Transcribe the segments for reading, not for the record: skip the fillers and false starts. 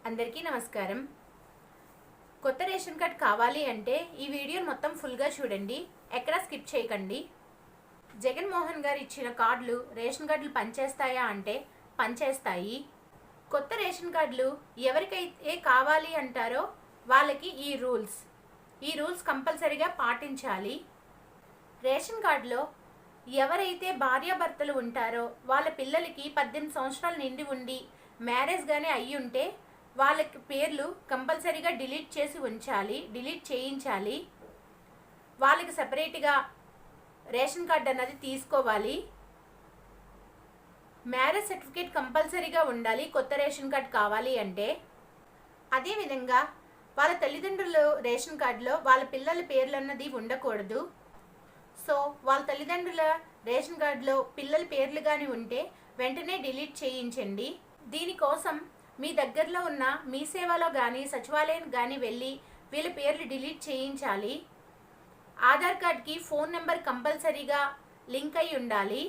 అందరికీ నమస్కారం. కొత్త రేషన్ కార్డ్ కావాలి అంటే ఈ వీడియోని మొత్తం ఫుల్గా చూడండి, ఎక్కడా స్కిప్ చేయకండి. జగన్మోహన్ గారు ఇచ్చిన కార్డులు రేషన్ కార్డులు పనిచేస్తాయా అంటే పనిచేస్తాయి. కొత్త రేషన్ కార్డులు ఎవరికైతే కావాలి అంటారో వాళ్ళకి ఈ రూల్స్ కంపల్సరీగా పాటించాలి. రేషన్ కార్డులో ఎవరైతే భార్యాభర్తలు ఉంటారో వాళ్ళ పిల్లలకి 18 సంవత్సరాలు నిండి ఉండి మ్యారేజ్ గానే అయ్యి ఉంటే వాళ్ళకి పేర్లు కంపల్సరీగా డిలీట్ చేయించాలి. వాళ్ళకి సపరేట్గా రేషన్ కార్డు అన్నది తీసుకోవాలి. మ్యారేజ్ సర్టిఫికేట్ కంపల్సరీగా ఉండాలి కొత్త రేషన్ కార్డు కావాలి అంటే. అదేవిధంగా వాళ్ళ తల్లిదండ్రుల రేషన్ కార్డులో వాళ్ళ పిల్లల పేర్లు అన్నది ఉండకూడదు. సో వాళ్ళ తల్లిదండ్రుల రేషన్ కార్డులో పిల్లల పేర్లు కానీ ఉంటే వెంటనే డిలీట్ చేయించండి. దీనికోసం మీ దగ్గరలో ఉన్న మీ సేవలో కానీ సచివాలయం కానీ వెళ్ళి వీళ్ళ పేర్లు డిలీట్ చేయించాలి. ఆధార్ కార్డ్కి ఫోన్ నెంబర్ కంపల్సరీగా లింక్ అయి ఉండాలి.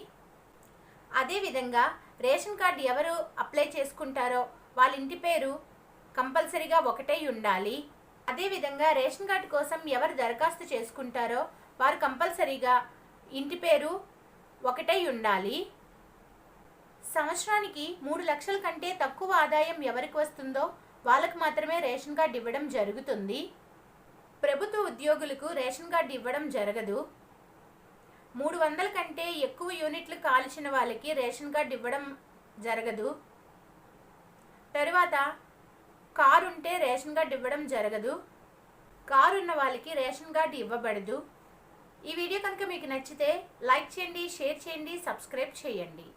అదేవిధంగా రేషన్ కార్డు ఎవరు అప్లై చేసుకుంటారో వాళ్ళ ఇంటి పేరు కంపల్సరీగా ఒకటై ఉండాలి. అదేవిధంగా రేషన్ కార్డు కోసం ఎవరు దరఖాస్తు చేసుకుంటారో వారు కంపల్సరీగా ఇంటి పేరు ఒకటై ఉండాలి. సంవత్సరానికి 3 లక్షల కంటే తక్కువ ఆదాయం ఎవరికి వస్తుందో వాళ్ళకు మాత్రమే రేషన్ కార్డు ఇవ్వడం జరుగుతుంది. ప్రభుత్వ ఉద్యోగులకు రేషన్ కార్డు ఇవ్వడం జరగదు. 300 కంటే ఎక్కువ యూనిట్లు కాల్చిన వాళ్ళకి రేషన్ కార్డు ఇవ్వడం జరగదు. తరువాత కారు ఉంటే రేషన్ కార్డు ఇవ్వడం జరగదు. కారు ఉన్న వాళ్ళకి రేషన్ కార్డు ఇవ్వబడదు. ఈ వీడియో కనుక మీకు నచ్చితే లైక్ చేయండి, షేర్ చేయండి, సబ్స్క్రైబ్ చేయండి.